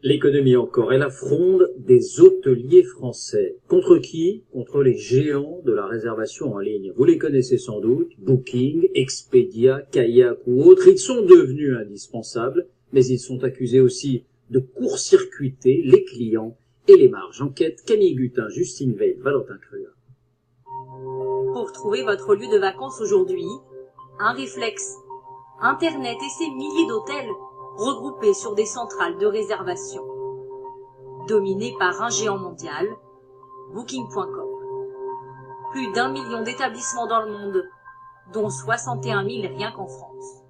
L'économie encore et la fronde des hôteliers français. Contre qui? Contre les géants de la réservation en ligne. Vous les connaissez sans doute, Booking, Expedia, Kayak ou autres. Ils sont devenus indispensables, mais ils sont accusés aussi de court-circuiter les clients et les marges. Enquête Camille Gutin, Justine Veil, Valentin Crua. Pour trouver votre lieu de vacances aujourd'hui, un réflexe. Internet et ses milliers d'hôtels regroupés sur des centrales de réservation. Dominés par un géant mondial, Booking.com. Plus d'1 million d'établissements dans le monde, dont 61 000 rien qu'en France.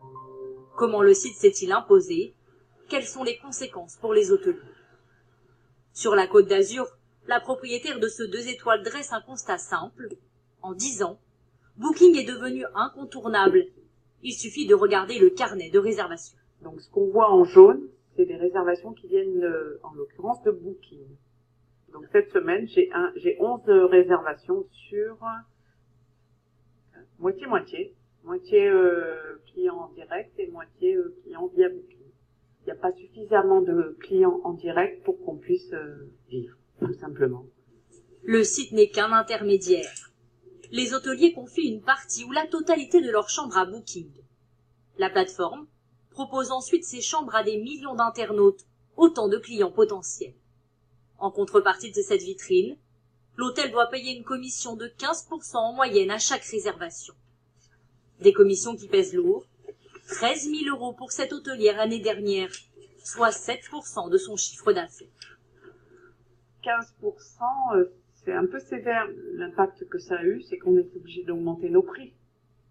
Comment le site s'est-il imposé? Quelles sont les conséquences pour les hôteliers? Sur la Côte d'Azur, la propriétaire de ce 2 étoiles dresse un constat simple. En 10 ans, Booking est devenu incontournable. Il suffit de regarder le carnet de réservation. Donc ce qu'on voit en jaune, c'est des réservations qui viennent en l'occurrence de Booking. Donc cette semaine, j'ai 11 réservations sur moitié-moitié. Moitié clients en direct et moitié clients via Booking. Il n'y a pas suffisamment de clients en direct pour qu'on puisse vivre, tout simplement. Le site n'est qu'un intermédiaire. Les hôteliers confient une partie ou la totalité de leurs chambres à Booking. La plateforme propose ensuite ses chambres à des millions d'internautes, autant de clients potentiels. En contrepartie de cette vitrine, l'hôtel doit payer une commission de 15% en moyenne à chaque réservation. Des commissions qui pèsent lourd, 13 000 € pour cette hôtelière l'année dernière, soit 7% de son chiffre d'affaires. 15%, c'est un peu sévère. L'impact que ça a eu, c'est qu'on est obligé d'augmenter nos prix.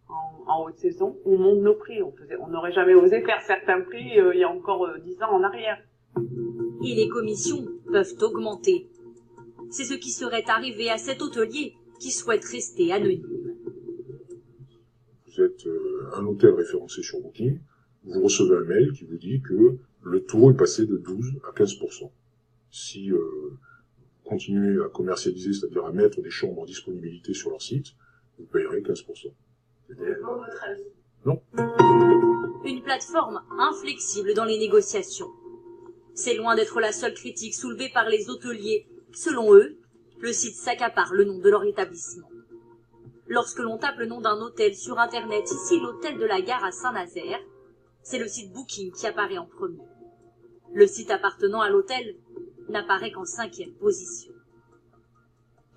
En haute saison, on monte nos prix. On n'aurait jamais osé faire certains prix il y a encore 10 ans en arrière. Et les commissions peuvent augmenter. C'est ce qui serait arrivé à cet hôtelier qui souhaite rester anonyme. Vous êtes un hôtel référencé sur Booking, vous recevez un mail qui vous dit que le taux est passé de 12 à 15%. Si vous continuez à commercialiser, c'est-à-dire à mettre des chambres en disponibilité sur leur site, vous payerez 15%. Non. Une plateforme inflexible dans les négociations. C'est loin d'être la seule critique soulevée par les hôteliers. Selon eux, le site s'accapare le nom de leur établissement. Lorsque l'on tape le nom d'un hôtel sur Internet, ici l'hôtel de la Gare à Saint-Nazaire, c'est le site Booking qui apparaît en premier. Le site appartenant à l'hôtel n'apparaît qu'en 5e position.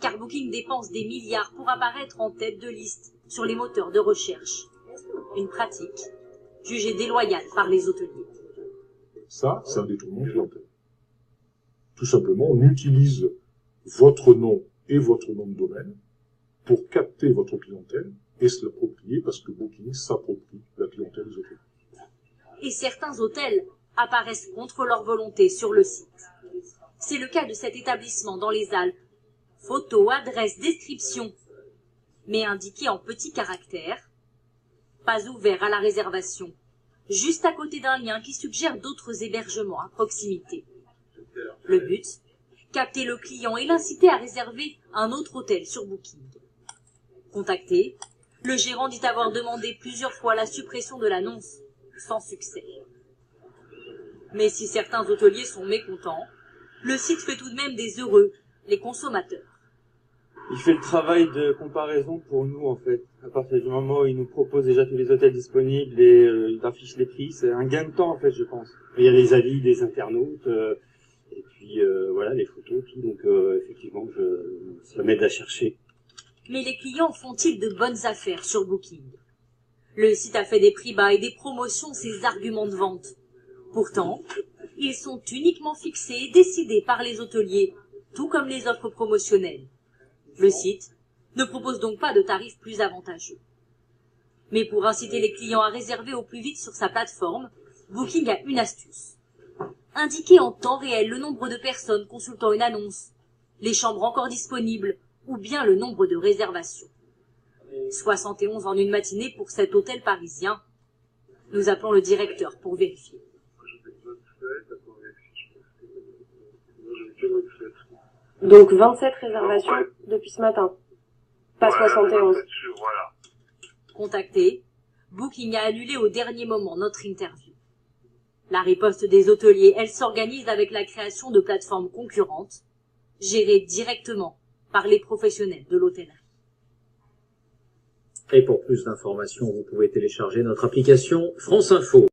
Car Booking dépense des milliards pour apparaître en tête de liste sur les moteurs de recherche. Une pratique jugée déloyale par les hôteliers. Ça, c'est un détournement de clientèle. Tout simplement, on utilise votre nom et votre nom de domaine pour capter votre clientèle et se l'approprier parce que Booking s'approprie la clientèle des hôtels. Et certains hôtels apparaissent contre leur volonté sur le site. C'est le cas de cet établissement dans les Alpes. Photo, adresse, description, mais indiqué en petits caractères. Pas ouvert à la réservation, juste à côté d'un lien qui suggère d'autres hébergements à proximité. Le but, capter le client et l'inciter à réserver un autre hôtel sur Booking. Contacté, le gérant dit avoir demandé plusieurs fois la suppression de l'annonce, sans succès. Mais si certains hôteliers sont mécontents, le site fait tout de même des heureux, les consommateurs. Il fait le travail de comparaison pour nous, en fait. À partir du moment où il nous propose déjà tous les hôtels disponibles et il affiche les prix, c'est un gain de temps, en fait, je pense. Il y a les avis des internautes, et puis voilà, les photos, tout. Donc effectivement, ça m'aide à chercher. Mais les clients font-ils de bonnes affaires sur Booking? Le site a fait des prix bas et des promotions ses arguments de vente. Pourtant, ils sont uniquement fixés et décidés par les hôteliers, tout comme les offres promotionnelles. Le site ne propose donc pas de tarifs plus avantageux. Mais pour inciter les clients à réserver au plus vite sur sa plateforme, Booking a une astuce. Indiquer en temps réel le nombre de personnes consultant une annonce, les chambres encore disponibles, ou bien le nombre de réservations. 71 en une matinée pour cet hôtel parisien. Nous appelons le directeur pour vérifier. Donc 27 réservations depuis ce matin, pas 71. Voilà. Contacté, Booking a annulé au dernier moment notre interview. La riposte des hôteliers, elle s'organise avec la création de plateformes concurrentes, gérées directement par les professionnels de l'hôtellerie. Et pour plus d'informations, vous pouvez télécharger notre application France Info.